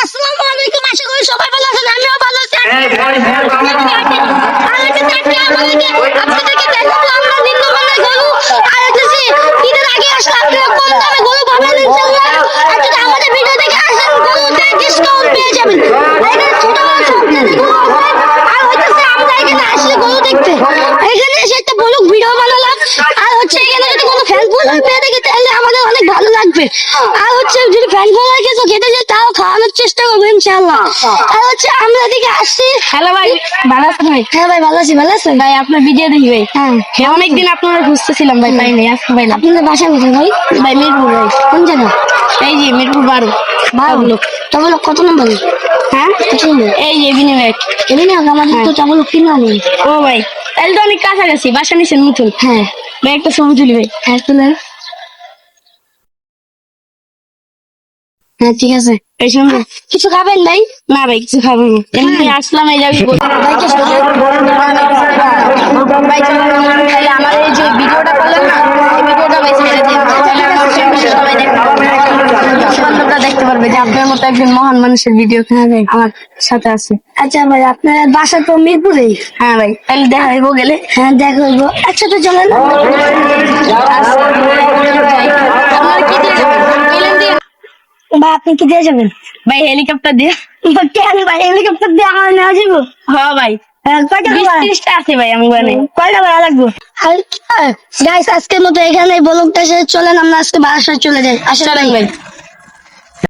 আসসালামু আলাইকুম, আশা করি সবাই ভালো আছেন, আমিও ভালো আছি। আপনাদেরকে দেখাবো আমরা নিম্নমানের গরু। আর হচ্ছে ঈদের আগে আসলে আপনারা কম দামে গরু পাবেন ইনশাআল্লাহ। আর যদি আমাদের ভিডিও দেখে আসেন, গরুতে ডিসকাউন্ট পেয়ে যাবেন। এখানে ছোট বড় সব ধরনের গরু আছে। আর হচ্ছে আমরা এখানে আসলে গরু দেখতে, এখানে এসে একটা বড় ভিডিও বানালাম। আর হচ্ছে এখানে যদি কোনো ফ্যান ফলোয়ার পেয়ে দেখি তাহলে আমাদের অনেক ভালো লাগবে। আর হচ্ছে যদি ফ্যান ফলোয়ার কিছু খেতে যায় তাও খাওয়ানোর চেষ্টা করবো ইনশাআল্লাহ। আর হচ্ছে আমরা এদিকে আসছি। হ্যালো ভাই, ভালো আছেন ভাই? হ্যাঁ ভাই, ভালো আছি। ভালো আছেন ভাই আপনার ভিডিও দেখি ভাই। হ্যাঁ, অনেকদিন আপনারা খুঁজতেছিলাম ভাই, পাই নাই, আজকে পাইলাম। আপনাদের বাসা কোথায় ভাই? ভাই মিরপুর ভাই। কোন জায়গা? এই যে মিরপুর 12 বারো। তবে কত নম্বর? হ্যাঁ কত নম্বর? এই যে বিনিময়। এমনি না, আমাদের তো চাবল কিনে আনি। ও ভাই তাহলে তো অনেক কাছাকাছি, বাসা নিছেন নতুন। হ্যাঁ ভাই একটা ছবি তুলি ভাই। হ্যাঁ, তুলেন। হ্যাঁ ঠিক আছে। এই শুনবেন? কিছু খাবেন ভাই? না ভাই কিছু খাবো না, এমনি আসলাম এই যাবি ভাই কিছু ভাই চলুন, তাহলে আমার এই যে ভিডিওটা করলেন না, এই ভিডিওটা ভাই ছেড়ে দিন, তাহলে আমার ফ্যামিলি সবাই দেখতে পারবে, বন্ধুরা দেখতে পারবে যে আপনার মতো একজন মহান মানুষের ভিডিও আমার সাথে আছে। আচ্ছা ভাই, আপনার বাসা তো মিরপুরেই? হ্যাঁ ভাই, তাহলে দেখা হইব গেলে। হ্যাঁ দেখা হইবো, একসাথে চলেন। আপনারা কি দিয়ে যাবেন? প্লেন দিয়ে? ভাই আপনি কি দিয়ে যাবেন? ভাই হেলিকপ্টার দিয়ে। কেন ভাই, হেলিকপ্টার দিয়ে আমার নেওয়া যাবো? হ্যাঁ ভাই, কয়টা 20-30টা আছে ভাই আমার বানে। কয়টা ভাড়া লাগবে? গাইস আজকের মতো এখানে ব্লগটা শেষ, চলেন আমরা আজকে বাসায় চলে যাই। আসেন চলেন ভাই। ভাই।